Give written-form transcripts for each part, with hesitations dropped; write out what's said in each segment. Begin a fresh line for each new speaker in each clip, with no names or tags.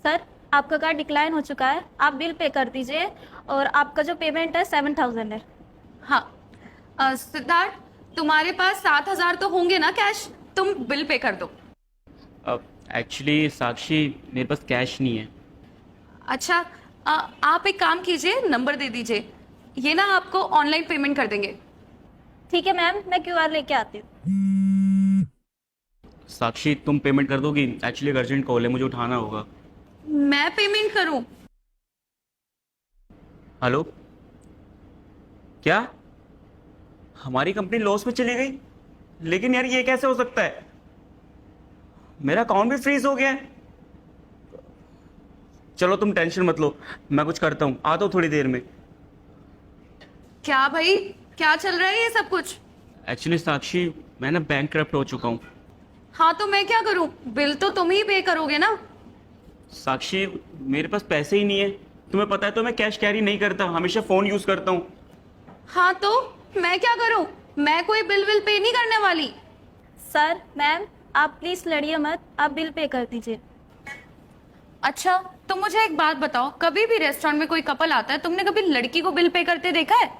Sir, आपका card decline हो चुका है, आप बिल पे कर दीजिए और आपका जो पेमेंट है 7,000 है।
हाँ सिद्धार्थ, तुम्हारे पास 7,000 तो होंगे ना कैश? तुम बिल पे कर दो।
एक्चुअली साक्षी, मेरे पास कैश नहीं है।
अच्छा, आप एक काम कीजिए, नंबर दे दीजिए, ये ना आपको ऑनलाइन पेमेंट कर देंगे।
ठीक है मैम, मैं क्यूआर लेके आती हूँ।
साक्षी, तुम पेमेंट कर दोगी? एक्चुअली एक अर्जेंट कॉल है, मुझे उठाना होगा।
मैं पेमेंट करूं?
हेलो, क्या हमारी कंपनी लॉस में चली गई? लेकिन यार ये कैसे हो सकता है? मेरा अकाउंट भी फ्रीज हो गया है। चलो तुम टेंशन मत लो, मैं कुछ करता हूँ, आता हूँ थोड़ी देर में।
क्या भाई, क्या चल रहा है ये सब कुछ?
एक्चुअली साक्षी, मैं ना बैंकक्रप्ट हो चुका हूँ।
हाँ तो मैं क्या करूं? बिल तो तुम ही पे करोगे ना।
साक्षी, मेरे पास पैसे ही नहीं है। तुम्हें पता है तो मैं कैश कैरी नहीं करता, हमेशा फोन यूज करता हूँ।
हाँ तो मैं क्या करूं? मैं कोई बिल विल पे नहीं करने वाली।
सर, मैम, आप प्लीज लड़िए मत, आप बिल पे कर दीजिए।
अच्छा, तो मुझे एक बात बताओ, कभी भी रेस्टोरेंट में कोई कपल आता है, तुमने कभी लड़की को बिल पे करते देखा है?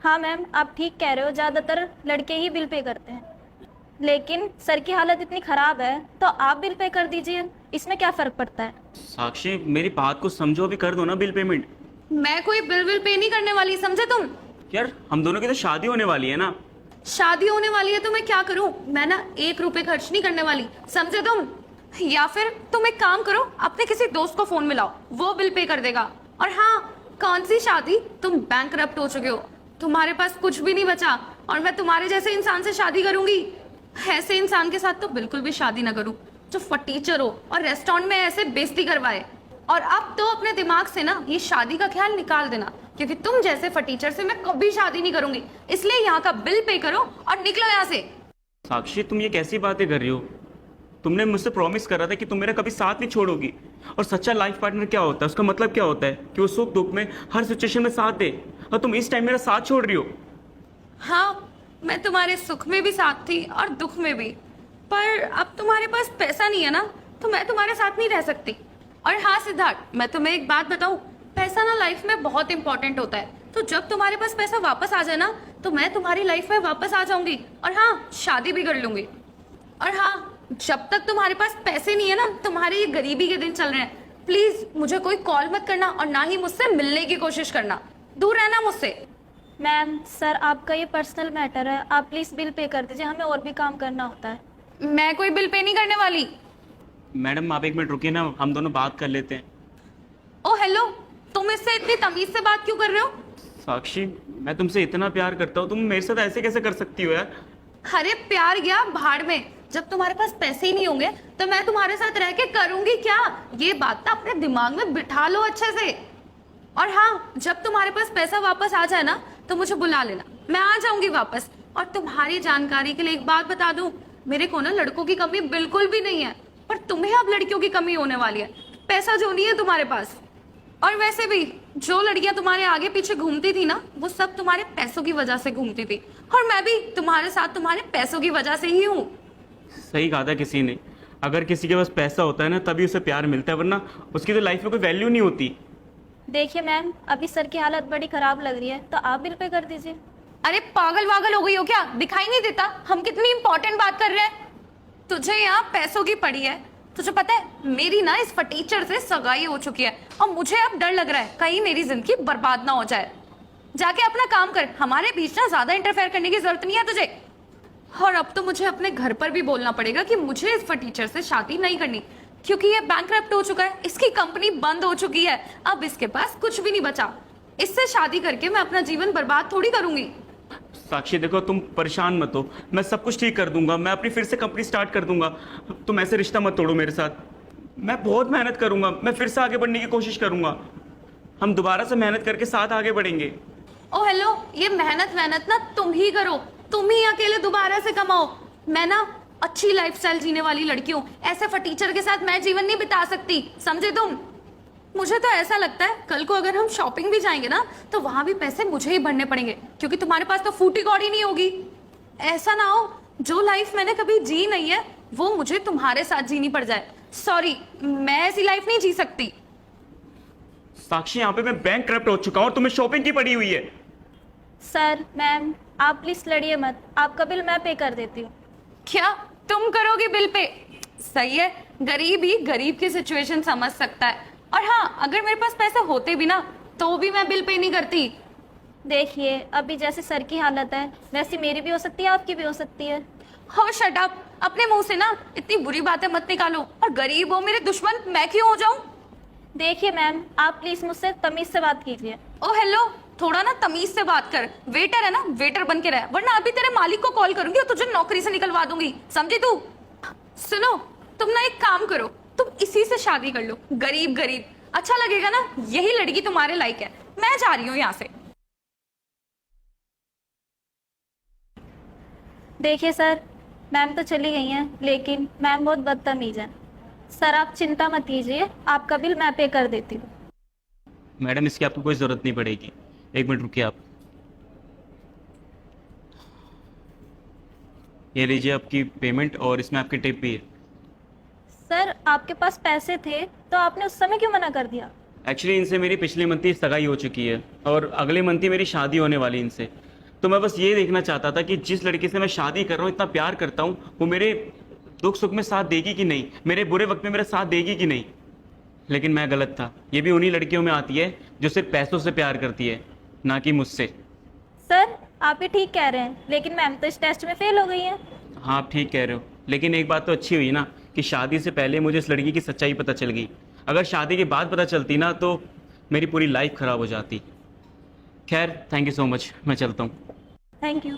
हाँ मैम, आप ठीक कह रहे हो, ज़्यादातर लड़के ही बिल पे करते हैं। लेकिन सर की हालत इतनी ख़राब है तो आप बिल पे कर दीजिए, इसमें क्या फ़र्क पड़ता है?
साक्षी, मेरी बात को समझो, अभी कर दो ना बिल पेमेंट।
मैं कोई बिल विल पे नहीं करने वाली, समझे तुम?
यार हम दोनों की तो शादी होने वाली है ना।
शादी होने वाली है तो मैं क्या करूं? मैं ना 1 रुपए खर्च नहीं करने वाली, समझे तुम? या फिर तुम एक काम करो, अपने किसी दोस्त को फोन मिलाओ, वो बिल पे कर देगा। और हाँ, कौन सी शादी? तुम बैंकरप्ट हो चुके हो, तुम्हारे पास कुछ भी नहीं बचा, और मैं तुम्हारे जैसे इंसान से शादी करूंगी? ऐसे इंसान के साथ तो बिल्कुल भी शादी ना करूं, जो फटीचर हो और रेस्टोरेंट में ऐसे बेइज्जती करवाए। और अब तो अपने दिमाग से ना ये शादी का ख्याल निकाल देना, क्योंकि तुम जैसे फटीचर से मैं कभी शादी नहीं करूंगी। इसलिए यहाँ का बिल पे करो और निकलो यहाँ से।
साक्षी, तुम ये कैसी बातें कर रही हो? तुमने मुझसे प्रॉमिस करा था कि तुम मेरा कभी साथ नहीं छोड़ोगी। और सच्चा लाइफ पार्टनर क्या होता है, उसका मतलब क्या होता है कि वो सुख दुख में हर सिचुएशन में साथ दे। और तुम इस टाइम मेरा साथ छोड़ रही हो।
हाँ, मैं तुम्हारे सुख में भी साथ थी और दुख में भी, पर अब तुम्हारे पास पैसा नहीं है ना, तो मैं तुम्हारे साथ नहीं रह सकती। और हाँ सिद्धार्थ, मैं तुम्हें एक बात बताऊं, पैसा ना लाइफ में बहुत इंपॉर्टेंट होता है। तो जब तुम्हारे पास पैसा वापस आ जाए ना, तो मैं तुम्हारी लाइफ में वापस आ जाऊंगी, और हाँ, शादी भी कर लूंगी। और हाँ, जब तक तुम्हारे पास पैसे नहीं है ना, तुम्हारे ये गरीबी के दिन चल रहे हैं, प्लीज मुझे कोई कॉल मत करना और ना ही मुझसे मिलने की कोशिश करना, दूर रहना मुझसे।
मैम, सर आपका ये पर्सनल मैटर है, आप प्लीज़ बिल पे कर दीजिए, हमें और भी काम करना होता है।
मैं कोई बिल पे नहीं करने वाली।
मैडम आप एक मिनट रुकिए ना, हम दोनों बात कर लेते हैं।
ओ हेलो, तुम इससे इतनी तमीज से बात क्यों कर रहे हो?
साक्षी, मैं तुमसे इतना प्यार करता हूँ, तुम मेरे साथ ऐसे कैसे कर सकती हो यार?
अरे प्यार गया भाड़ में, जब तुम्हारे पास पैसे ही नहीं होंगे तो मैं तुम्हारे साथ रह के करूंगी क्या? ये बात ना अपने दिमाग में बिठा लो अच्छे से। और हाँ, जब तुम्हारे पास पैसा वापस आ जाए ना, तो मुझे बुला लेना, मैं आ जाऊंगी वापस। और तुम्हारी जानकारी के लिए एक बात बता दूं, मेरे को ना लड़कों की कमी बिल्कुल भी नहीं है, पर तुम्हें अब लड़कियों की कमी होने वाली है। पैसा जो नहीं है तुम्हारे पास। और वैसे भी जो लड़कियां तुम्हारे आगे पीछे घूमती थी ना, वो सब तुम्हारे पैसों की वजह से घूमती थी, और मैं भी तुम्हारे साथ तुम्हारे पैसों की वजह से ही हूँ।
सही कहा था किसी ने, अगर किसी के पास पैसा होता है ना तभी उसे प्यार मिलता है, वरना उसकी तो लाइफ में कोई वैल्यू नहीं होती।
देखिए मैम, अभी सर की हालत बड़ी ख़राब लग रही है, तो आप बिल पे कर दीजिए।
अरे पागल वागल हो गई हो क्या? दिखाई नहीं देता हम कितनी इंपॉर्टेंट बात कर रहे हैं? तुझे यहाँ पैसों की पड़ी है। तुझे पता है, मेरी ना इस फटीचर से सगाई हो चुकी है, और मुझे अब डर लग रहा है कहीं मेरी जिंदगी बर्बाद ना हो जाए। जाके अपना काम कर, हमारे बीच ना ज्यादा इंटरफेयर करने की जरूरत नहीं है तुझे। और अब तो मुझे अपने घर पर भी बोलना पड़ेगा कि मुझे इस फटीचर से शादी नहीं करनी, क्योंकि ये बैंकरप्ट हो चुका है, इसकी कंपनी बंद हो चुकी है, अब इसके पास कुछ भी नहीं बचा। इससे शादी करके मैं अपना जीवन बर्बाद थोड़ी करूंगी।
साक्षी देखो, तुम परेशान मत हो, मैं सब कुछ ठीक कर दूंगा, मैं अपनी फिर से कंपनी स्टार्ट कर दूंगा। तुम ऐसे रिश्ता मत तोड़ो मेरे साथ। मैं बहुत मेहनत करूंगा, मैं फिर से आगे बढ़ने की कोशिश करूंगा। हम दोबारा से मेहनत करके साथ आगे बढ़ेंगे।
ओ हेलो, ये मेहनत ना तुम ही करो, तुम ही अकेले दोबारा से कमाओ। मैं ना अच्छी लाइफस्टाइल जीने वाली लड़की हूँ, ऐसे फटीचर के साथ मैं जीवन नहीं बिता सकती, समझे तुम? मुझे तो ऐसा लगता है कल को अगर हम शॉपिंग भी जाएंगे ना, तो वहां भी पैसे मुझे ही भरने पड़ेंगे, क्योंकि तुम्हारे पास तो फूटी कौड़ी नहीं होगी। ऐसा ना हो जो लाइफ मैंने कभी जी नहीं है वो मुझे तुम्हारे साथ जीनी पड़ जाए। सॉरी, मैं ऐसी लाइफ लाइफ नहीं जी सकती।
साक्षी, यहाँ पे मैं बैंक करप्ट हो चुका हूँ और तुम्हें शॉपिंग की पड़ी हुई है।
सर मैम आप प्लीज लड़िए मत, आपका बिल मैं पे कर देती हूँ।
क्या तुम करोगे बिल पे? सही है, गरीब ही गरीब की सिचुएशन समझ सकता है। और हाँ, अगर मेरे पास पैसे होते भी ना तो भी मैं बिल पे नहीं करती।
देखिए अभी जैसे सर की हालत है वैसी मेरी भी हो सकती है, आपकी भी हो सकती है।
हो शट अप, अपने मुंह से ना इतनी बुरी बातें मत निकालो। और गरीब हो मेरे दुश्मन, मैं क्यों हो जाऊं?
देखिए मैम आप प्लीज मुझसे तमीज से बात कीजिए।
ओ हेलो, थोड़ा ना तमीज से बात कर। वेटर है ना, वेटर बन के रह, वरना अभी तेरे मालिक को कॉल करूंगी और तुझे नौकरी से निकलवा दूंगी, समझी तू? सुनो, तुम ना एक काम करो, तुम इसी से शादी कर लो। गरीब गरीब अच्छा लगेगा ना, यही लड़की तुम्हारे लायक है। मैं जा रही हूँ यहाँ से।
देखिए सर, मैम तो चली गई हैं लेकिन मैम बहुत बदतमीज हैं। सर आप चिंता मत कीजिए, आपका बिल मैं पे कर देती हूँ।
मैडम, इसकी आपको कोई ज़रूरत नहीं पड़ेगी। एक मिनट रुकिए आप। ये लीजिए आपकी पेमेंट और इसमें आपकी टिप भी है।
सर आपके पास पैसे थे तो आपने उस समय क्यों मना कर दिया?
एक्चुअली इनसे मेरी पिछले मंथ ही सगाई हो चुकी है और अगले मंथ ही मेरी शादी होने वाली इनसे। तो मैं बस ये देखना चाहता था कि जिस लड़की से मैं शादी कर रहा हूँ, इतना प्यार करता हूँ, वो मेरे दुख सुख में साथ देगी कि नहीं, मेरे बुरे वक्त में मेरा साथ देगी कि नहीं। लेकिन मैं गलत था। ये भी उन्हीं लड़कियों में आती है जो सिर्फ पैसों से प्यार करती है, ना कि मुझसे।
सर आप ये ठीक कह रहे हैं लेकिन मैम तो इस टेस्ट में फेल हो गई है।
हाँ आप ठीक कह रहे हो, लेकिन एक बात तो अच्छी हुई ना कि शादी से पहले मुझे इस लड़की की सच्चाई पता चल गई। अगर शादी के बाद पता चलती ना तो मेरी पूरी लाइफ ख़राब हो जाती। खैर, थैंक यू सो मच, मैं चलता हूँ।
Thank you.